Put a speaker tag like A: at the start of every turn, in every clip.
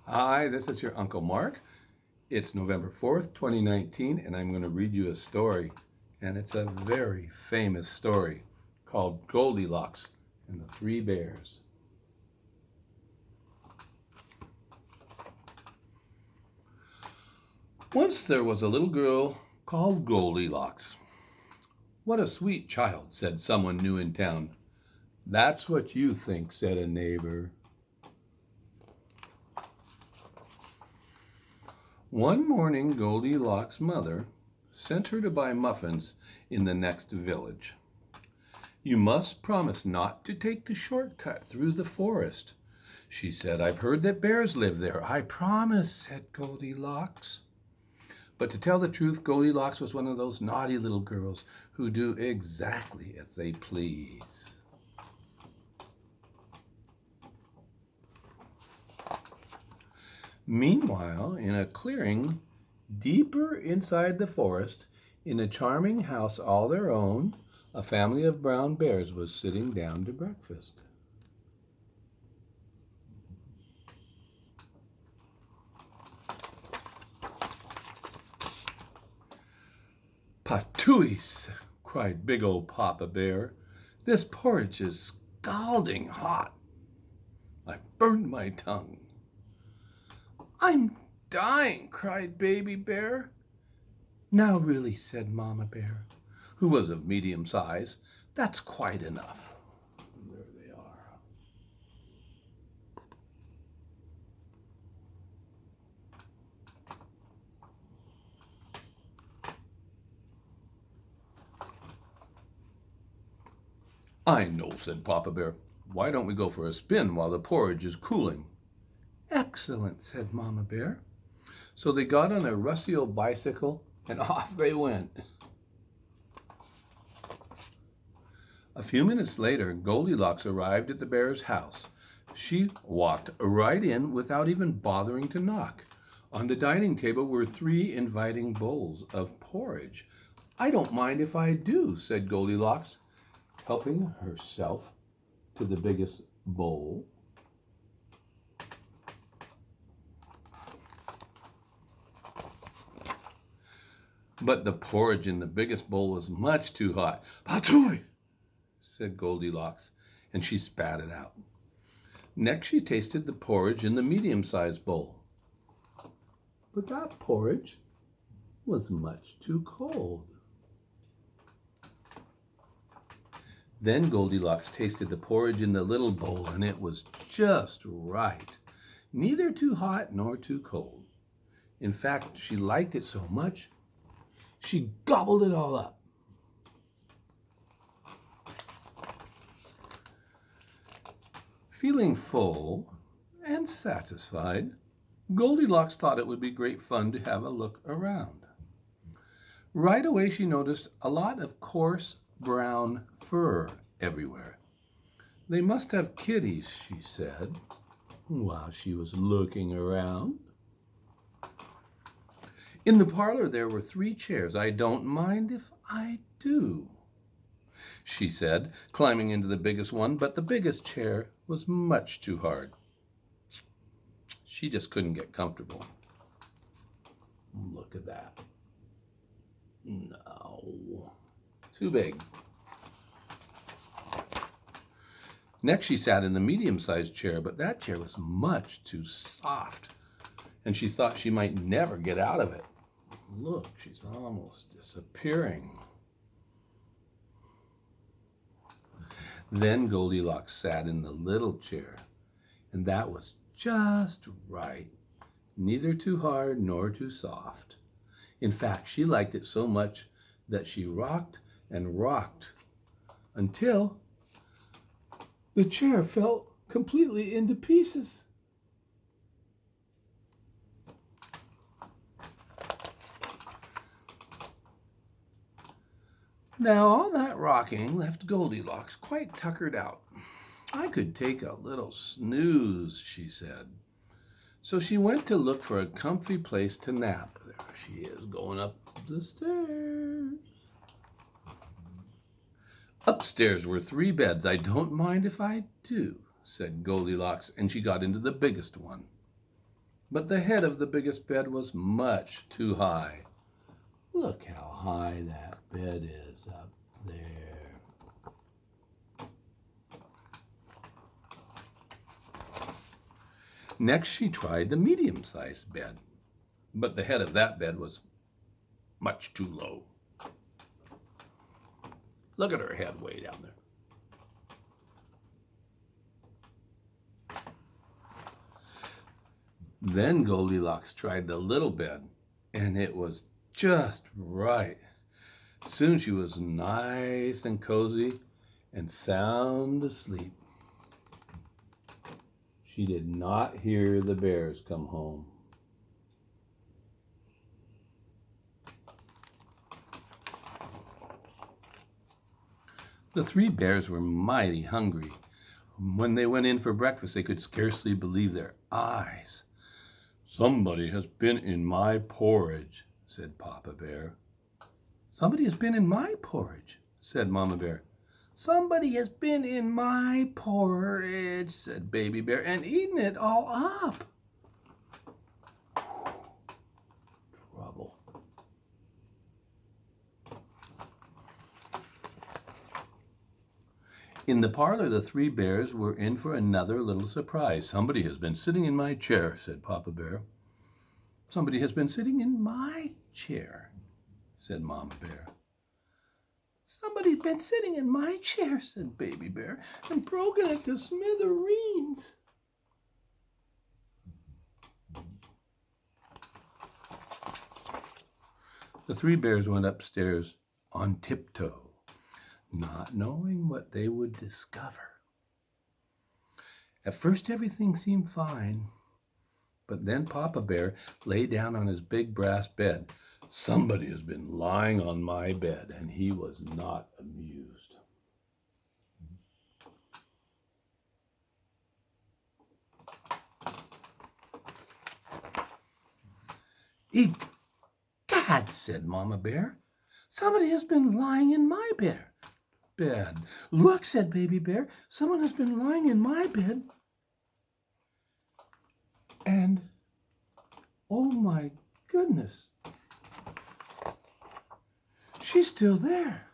A: Hi, this is your Uncle Mark. It's November 4th, 2019, and I'm going to read you a story. And it's a very famous story called Goldilocks and the Three Bears. Once there was a little girl called Goldilocks. What a sweet child, said someone new in town. That's what you think, said a neighbor. One morning, Goldilocks' mother sent her to buy muffins in the next village. You must promise not to take the shortcut through the forest, she said. I've heard that bears live there. I promise, said Goldilocks. But to tell the truth, Goldilocks was one of those naughty little girls who do exactly as they please. Meanwhile, in a clearing deeper inside the forest, in a charming house all their own, a family of brown bears was sitting down to breakfast. Patouille, cried big old Papa Bear. This porridge is scalding hot. I've burned my tongue. I'm dying, cried Baby Bear. Now really, said Mama Bear, who was of medium size, that's quite enough. There they are. I know, said Papa Bear. Why don't we go for a spin while the porridge is cooling? Excellent, said Mama Bear. So they got on a rusty old bicycle and off they went. A few minutes later, Goldilocks arrived at the bear's house. She walked right in without even bothering to knock. On the dining table were three inviting bowls of porridge. I don't mind if I do, said Goldilocks, helping herself to the biggest bowl. But the porridge in the biggest bowl was much too hot. Patouille, said Goldilocks, and she spat it out. Next, she tasted the porridge in the medium-sized bowl. But that porridge was much too cold. Then Goldilocks tasted the porridge in the little bowl, and it was just right, neither too hot nor too cold. In fact, she liked it so much, she gobbled it all up. Feeling full and satisfied, Goldilocks thought it would be great fun to have a look around. Right away, she noticed a lot of coarse brown fur everywhere. They must have kitties, she said, while she was looking around. In the parlor, there were three chairs. I don't mind if I do, she said, climbing into the biggest one, but the biggest chair was much too hard. She just couldn't get comfortable. Look at that. No, too big. Next, she sat in the medium-sized chair, but that chair was much too soft, and she thought she might never get out of it. Look, she's almost disappearing. Then Goldilocks sat in the little chair, and that was just right, neither too hard nor too soft. In fact, she liked it so much that she rocked and rocked until the chair fell completely into pieces. Now, all that rocking left Goldilocks quite tuckered out. I could take a little snooze, she said. So she went to look for a comfy place to nap. There she is, going up the stairs. Upstairs were three beds. I don't mind if I do, said Goldilocks, and she got into the biggest one. but the head of the biggest bed was much too high. Look how high that bed is up there. Next, she tried the medium-sized bed, but the head of that bed was much too low. Look at her head way down there. Then Goldilocks tried the little bed, and it was just right. Soon she was nice and cozy and sound asleep. She did not hear the bears come home. The three bears were mighty hungry. When they went in for breakfast, they could scarcely believe their eyes. "Somebody has been in my porridge," said Papa Bear. "Somebody has been in my porridge," said Mama Bear. "Somebody has been in my porridge," said Baby Bear, "and eaten it all up." Trouble. In the parlor, the three bears were in for another little surprise. "Somebody has been sitting in my chair," said Papa Bear. "Somebody has been sitting in my chair," said Mama Bear. "Somebody's been sitting in my chair," said Baby Bear, "and broken it to smithereens." The three bears went upstairs on tiptoe, not knowing what they would discover. At first, everything seemed fine, but then Papa Bear lay down on his big brass bed. "Somebody has been lying on my bed," and he was not amused. "Egad," said Mama Bear, "somebody has been lying in my bed." "Look," said Baby Bear, "someone has been lying in my bed. And, oh my goodness, she's still there."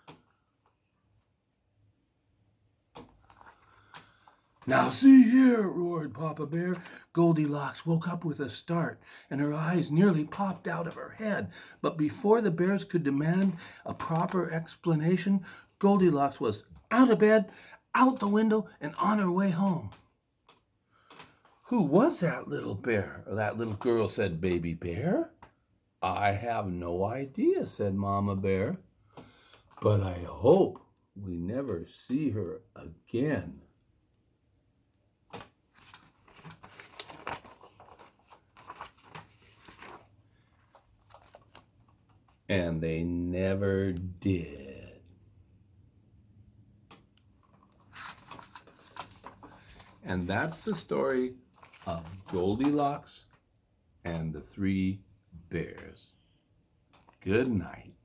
A: "Now see here," roared Papa Bear. Goldilocks woke up with a start, and her eyes nearly popped out of her head. But before the bears could demand a proper explanation, Goldilocks was out of bed, out the window, and on her way home. "Who was that little bear, or that little girl?" said Baby Bear. "I have no idea," said Mama Bear. "But I hope we never see her again." And they never did. And that's the story of Goldilocks and the three bears. Good night.